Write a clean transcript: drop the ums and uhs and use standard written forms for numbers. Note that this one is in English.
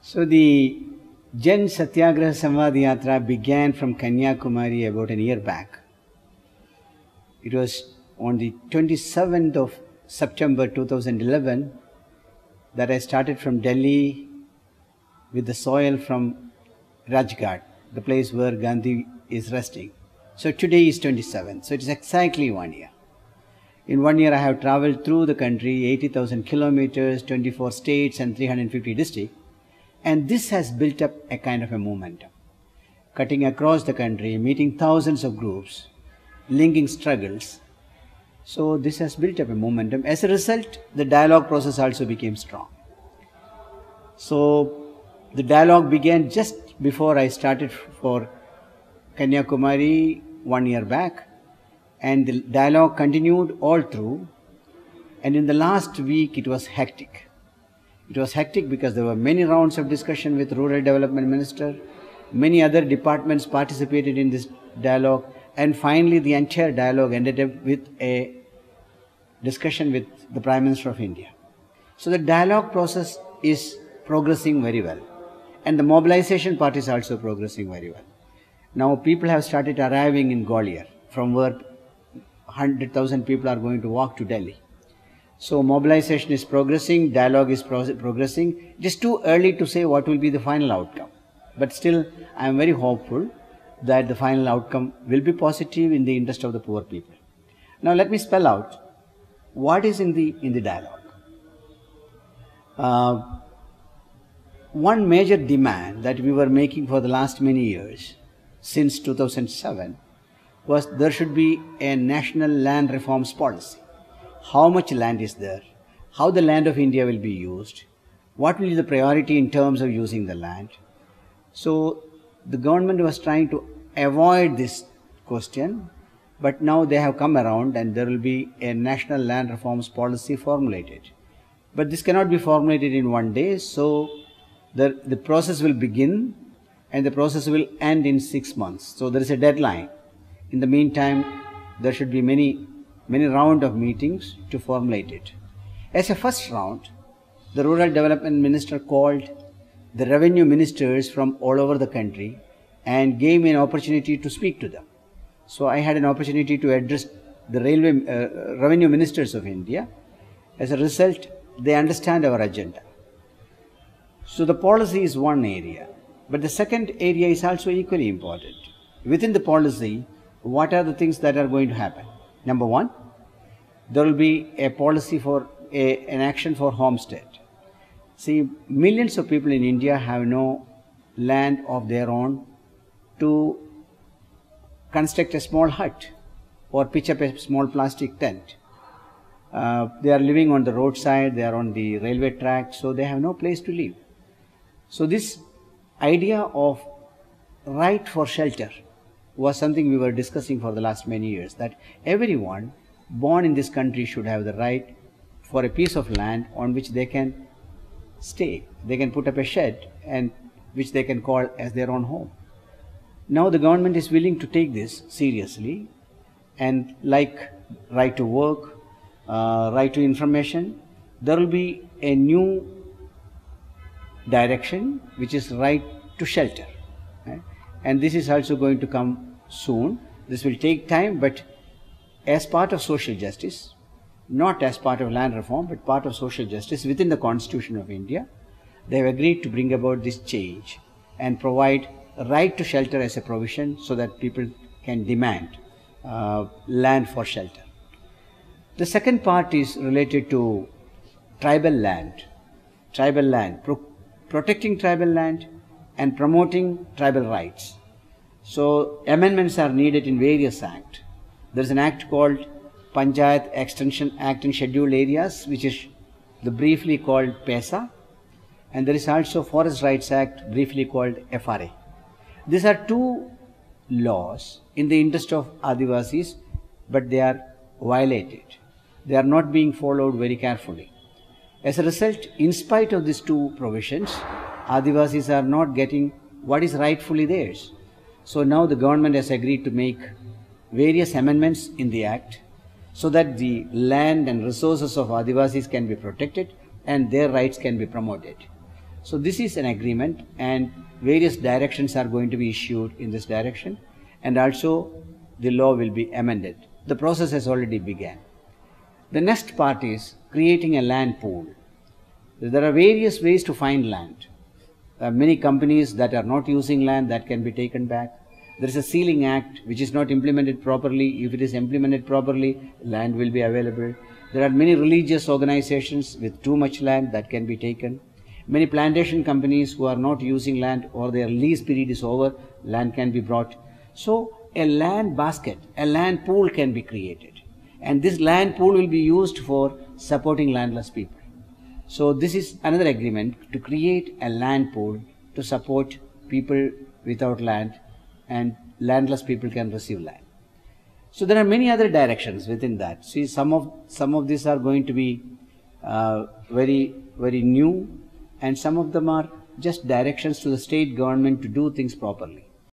So the Jan Satyagraha Samvad Yatra began from Kanyakumari about a year back. It was on the 27th of September 2011 that I started from Delhi with the soil from Rajagopal, the place where Gandhi is resting. So today is 27th, so it is exactly 1 year. In 1 year I have travelled through the country, 80,000 kilometers, 24 states and 350 districts. And this has built up a kind of a momentum. Cutting across the country, meeting thousands of groups, linking struggles. So this has built up a momentum. As a result, the dialogue process also became strong. So the dialogue began just before I started for Kanyakumari 1 year back. And the dialogue continued all through. And in the last week, it was hectic. It was hectic because there were many rounds of discussion with Rural Development Minister. Many other departments participated in this dialogue. And finally, the entire dialogue ended up with a discussion with the Prime Minister of India. So the dialogue process is progressing very well. And the mobilization part is also progressing very well. Now people have started arriving in Gwalior, from where 100,000 people are going to walk to Delhi. So mobilization is progressing, dialogue is progressing. It is too early to say what will be the final outcome. But still, I am very hopeful that the final outcome will be positive in the interest of the poor people. Now let me spell out what is in the dialogue. One major demand that we were making for the last many years, since 2007, was there should be a national land reforms policy. How much land is there? How the land of India will be used? What will be the priority in terms of using the land? So the government was trying to avoid this question, but now they have come around and there will be a national land reforms policy formulated. But this cannot be formulated in 1 day, so the process will begin and the process will end in 6 months. So there is a deadline. In the meantime, there should be many rounds of meetings to formulate it. As a first round, the Rural Development Minister called the revenue ministers from all over the country and gave me an opportunity to speak to them. So I had an opportunity to address the revenue ministers of India. As a result, they understand our agenda. So the policy is one area, but the second area is also equally important. Within the policy, what are the things that are going to happen? Number one, there will be a policy for an action for homestead. See, millions of people in India have no land of their own to construct a small hut or pitch up a small plastic tent. They are living on the roadside, they are on the railway track, so they have no place to live. So this idea of right for shelter was something we were discussing for the last many years, that everyone born in this country should have the right for a piece of land on which they can stay. They can put up a shed and which they can call as their own home. Now the government is willing to take this seriously, and like right to work, right to information, there will be a new direction which is right to shelter. Right? And this is also going to come soon. This will take time, but as part of social justice, not as part of land reform, but part of social justice within the Constitution of India, they have agreed to bring about this change and provide a right to shelter as a provision so that people can demand land for shelter. The second part is related to tribal land, protecting tribal land and promoting tribal rights. So amendments are needed in various acts. There is an act called Panchayat Extension Act in Scheduled Areas, which is briefly called PESA, and there is also Forest Rights Act, briefly called FRA. These are two laws in the interest of Adivasis, but they are violated. They are not being followed very carefully. As a result, in spite of these two provisions, Adivasis are not getting what is rightfully theirs. So now the government has agreed to make various amendments in the Act so that the land and resources of Adivasis can be protected and their rights can be promoted. So this is an agreement, and various directions are going to be issued in this direction, and also the law will be amended. The process has already begun. The next part is creating a land pool. There are various ways to find land. There are many companies that are not using land that can be taken back. There is a Sealing Act which is not implemented properly. If it is implemented properly, land will be available. There are many religious organizations with too much land that can be taken. Many plantation companies who are not using land or their lease period is over, land can be brought. So a land basket, a land pool can be created. And this land pool will be used for supporting landless people. So this is another agreement to create a land pool to support people without land, and landless people can receive land. So there are many other directions within that. See, some of these are going to be very new, and some of them are just directions to the state government to do things properly.